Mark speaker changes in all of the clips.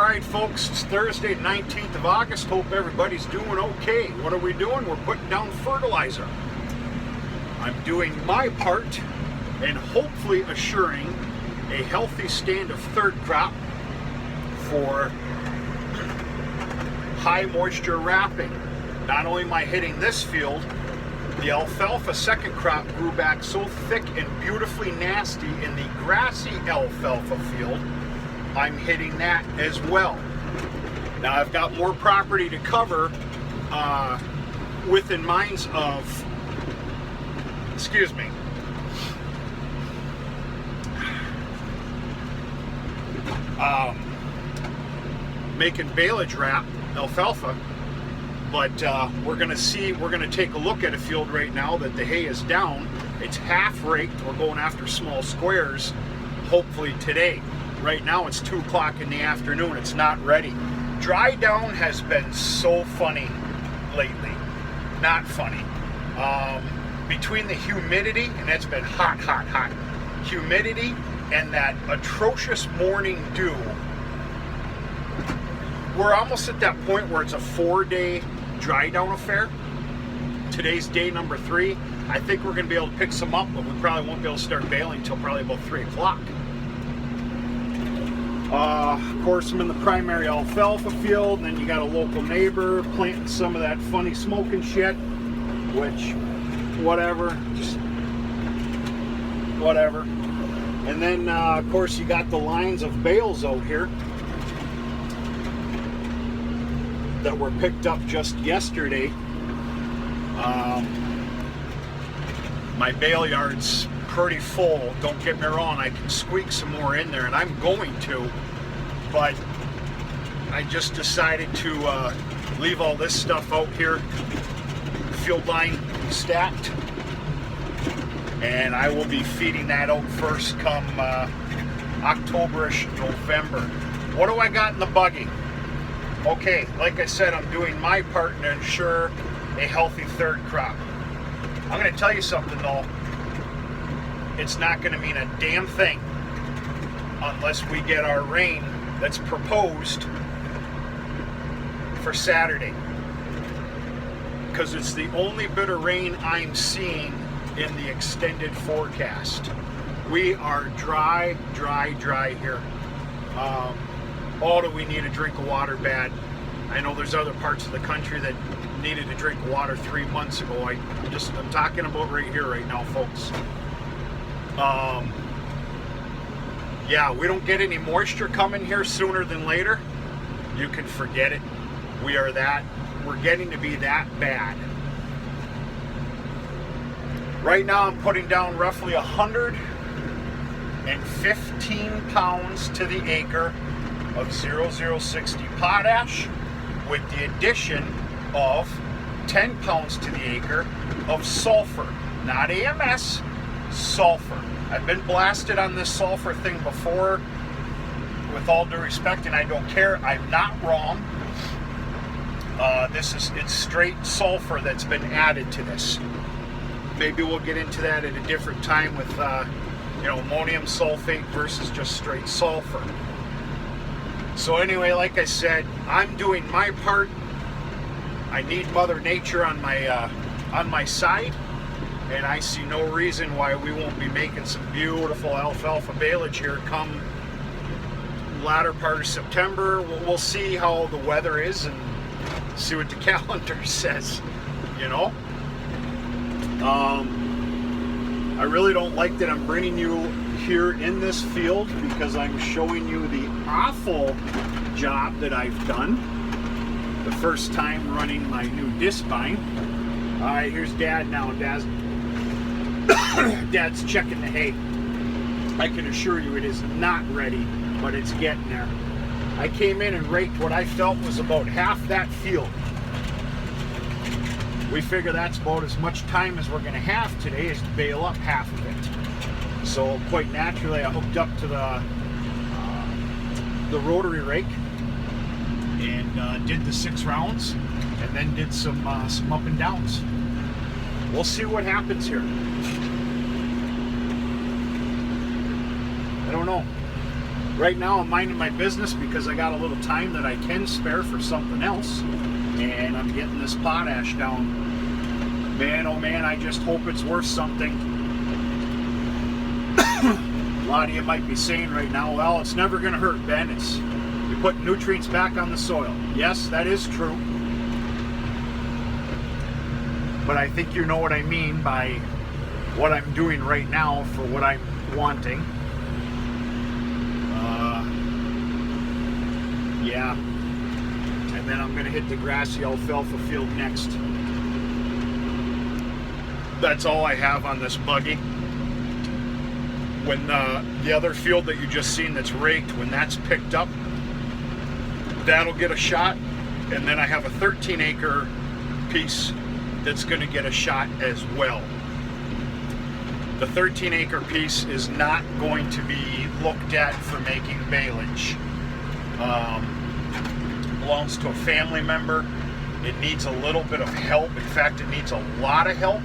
Speaker 1: Alright folks, it's Thursday, 19th of August. Hope everybody's doing okay. What are we doing? We're putting down fertilizer. I'm doing my part and hopefully assuring a healthy stand of third crop for high moisture wrapping. Not only am I hitting this field, the alfalfa second crop grew back so thick and beautifully nasty in the grassy alfalfa field. I'm hitting that as well. Now I've got more property to cover within minds of, excuse me, making baleage wrap alfalfa, but we're going to take a look at a field right now that the hay is down. It's half raked. We're going after small squares hopefully today. Right now it's 2 o'clock in the afternoon. It's not ready. Dry down has been so funny lately. Not funny. Between the humidity, and it's been hot, humidity and that atrocious morning dew, we're almost at that point where it's a 4-day dry down affair. Today's day number 3. I think we're going to be able to pick some up, but we probably won't be able to start baling until probably about 3 o'clock. Of course, I'm in the primary alfalfa field, and then you got a local neighbor planting some of that funny smoking shit, which, whatever, just whatever. And then, of course, you got the lines of bales out here that were picked up just yesterday. My bale yard's pretty full. Don't get me wrong, I can squeak some more in there, and I'm going to, but I just decided to leave all this stuff out here, field line stacked, and I will be feeding that out first come October-ish, November. What do I got in the buggy? Okay, like I said, I'm doing my part to ensure a healthy third crop. I'm going to tell you something though. It's not going to mean a damn thing unless we get our rain that's proposed for Saturday. Because it's the only bit of rain I'm seeing in the extended forecast. We are dry here. Do we need a drink of water bad? I know there's other parts of the country that needed a drink of water 3 months ago. I'm talking about right here, right now, folks. Yeah, we don't get any moisture coming here sooner than later. You can forget it. We're getting to be that bad. Right now I'm putting down roughly 115 pounds to the acre of 0060 potash, with the addition of 10 pounds to the acre of sulfur. Not AMS, sulfur. I've been blasted on this sulfur thing before, with all due respect, and I don't care. I'm not wrong. It's straight sulfur that's been added to this. Maybe we'll get into that at a different time with ammonium sulfate versus just straight sulfur. So anyway, like I said, I'm doing my part. I need Mother Nature on my side, and I see no reason why we won't be making some beautiful alfalfa baleage here come latter part of September. We'll see how the weather is and see what the calendar says, I really don't like that I'm bringing you here in this field, because I'm showing you the awful job that I've done the first time running my new disc vine. Alright, here's Dad now. Dad's checking the hay. I can assure you it is not ready, but it's getting there. I came in and raked what I felt was about half that field. We figure that's about as much time as we're going to have today is to bale up half of it. So quite naturally, I hooked up to the rotary rake and did the 6 rounds, and then did some up and downs. We'll see what happens here. I don't know. right now I'm minding my business because I got a little time that I can spare for something else, and I'm getting this potash down. Man, oh man, I just hope it's worth something. A lot of you might be saying right now, well, it's never going to hurt, Ben. You put nutrients back on the soil. Yes, that is true. But I think you know what I mean by what I'm doing right now for what I'm wanting. Yeah. And then I'm going to hit the grassy alfalfa field next. That's all I have on this buggy. When the other field that you just seen that's raked, when that's picked up, that'll get a shot. And then I have a 13-acre piece that's going to get a shot as well. The 13-acre piece is not going to be looked at for making baleage. Belongs to a family member. It needs a little bit of help. In fact, it needs a lot of help.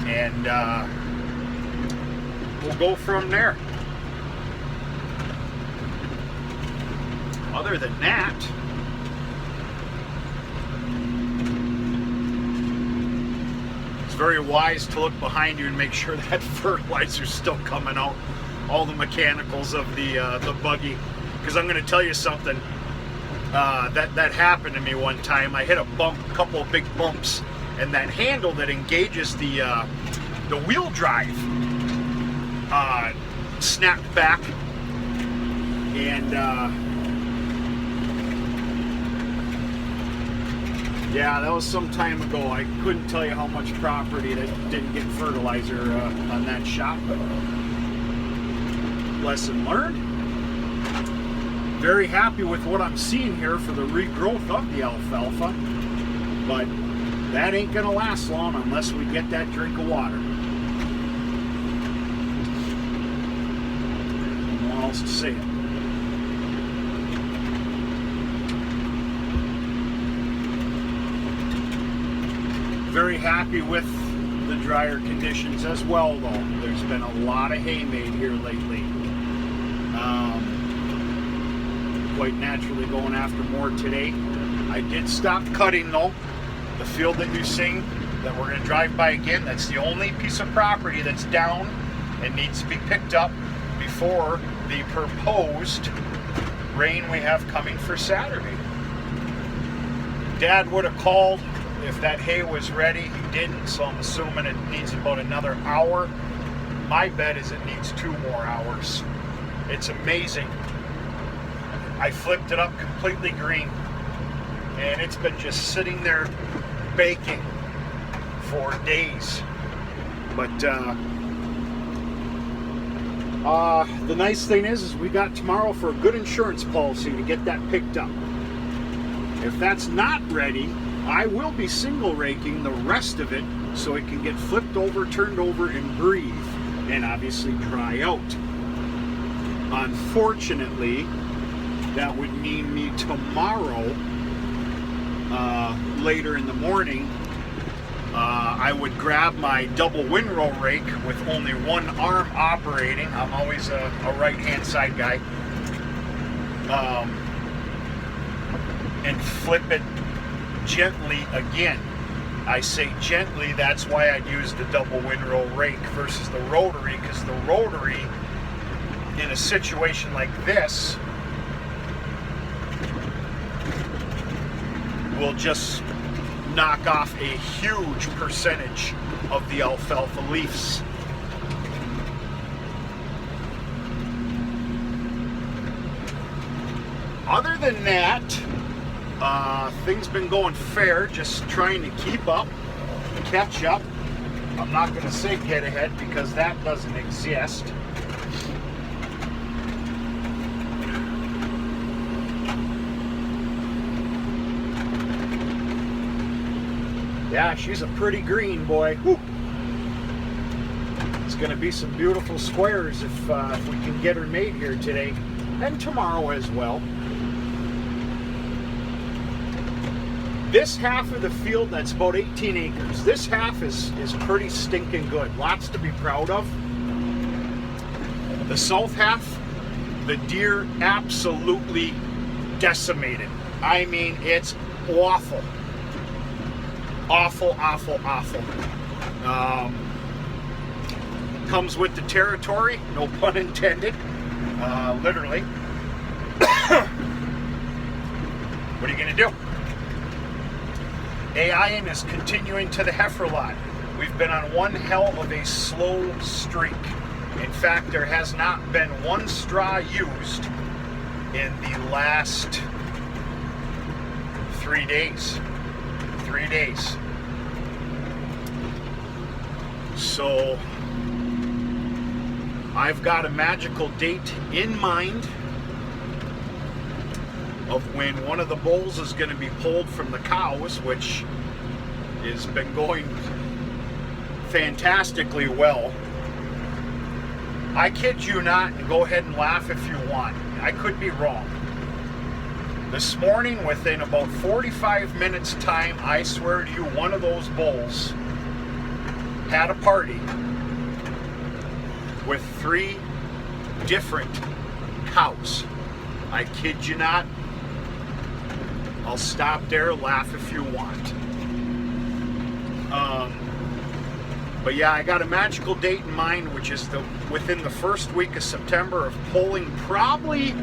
Speaker 1: And we'll go from there. Other than that, it's very wise to look behind you and make sure that fertilizer's still coming out. All the mechanicals of the buggy. Because I'm going to tell you something. That happened to me one time. I hit a couple of big bumps, and that handle that engages the wheel drive snapped back, and yeah, that was some time ago. I couldn't tell you how much property that didn't get fertilizer on that shop, but lesson learned. Very happy with what I'm seeing here for the regrowth of the alfalfa, but that ain't gonna last long unless we get that drink of water. No one else to say it. Very happy with the drier conditions as well, though. There's been a lot of hay made here lately. Quite naturally going after more today. I did stop cutting though. The field that you see that we're going to drive by again, that's the only piece of property that's down and needs to be picked up before the proposed rain we have coming for Saturday. Dad would have called if that hay was ready. He didn't, so I'm assuming it needs about another hour. My bet is it needs 2 more hours. It's amazing. I flipped it up completely green, and it's been just sitting there baking for days. But the nice thing is we got tomorrow for a good insurance policy to get that picked up. If that's not ready, I will be single raking the rest of it so it can get flipped over, turned over, and breathe, and obviously dry out. Unfortunately, that would mean me tomorrow, later in the morning, I would grab my double windrow rake with only one arm operating. I'm always a right-hand side guy. And flip it gently again. I say gently, that's why I'd use the double windrow rake versus the rotary, because the rotary, in a situation like this, will just knock off a huge percentage of the alfalfa leaves. Other than that, things been going fair, just trying to keep up, catch up. I'm not going to say get ahead because that doesn't exist. Yeah, she's a pretty green, boy. Whew. It's going to be some beautiful squares if we can get her made here today and tomorrow as well. This half of the field, that's about 18 acres. This half is pretty stinking good. Lots to be proud of. The south half The deer absolutely decimated. I mean, it's awful. Awful, awful, awful. Comes with the territory, no pun intended, literally. What are you going to do? AIing is continuing to the heifer lot. We've been on one hell of a slow streak. In fact, there has not been one straw used in the last 3 days. 3 days. So I've got a magical date in mind of when one of the bulls is going to be pulled from the cows, which has been going fantastically well. I kid you not, and go ahead and laugh if you want. I could be wrong. This morning, within about 45 minutes time, I swear to you, one of those bulls had a party with 3 different cows. I kid you not. I'll stop there, laugh if you want. But yeah, I got a magical date in mind, which is within the first week of September of pulling probably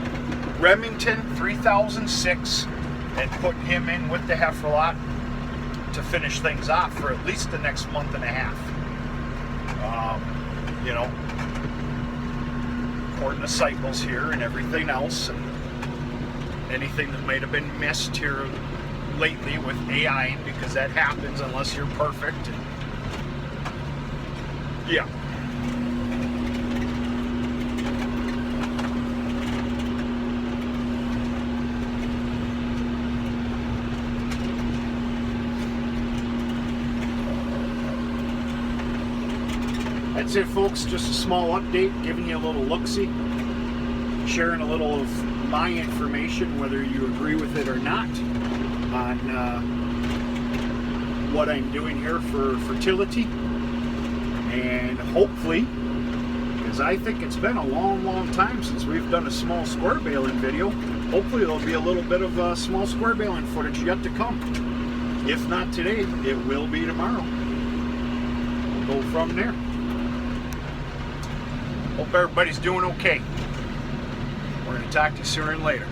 Speaker 1: Remington 3006 and putting him in with the heifer lot to finish things off for at least the next month and a half. You know, according to cycles here and everything else, and anything that might have been missed here lately with AI, because that happens unless you're perfect. And yeah. That's it, folks. Just a small update, giving you a little look-see, sharing a little of my information, whether you agree with it or not, on what I'm doing here for fertility. And hopefully, because I think it's been a long, long time since we've done a small square baling video, hopefully there'll be a little bit of small square baling footage yet to come. If not today, it will be tomorrow. We'll go from there. Hope everybody's doing okay. We're going to talk to you sooner and later.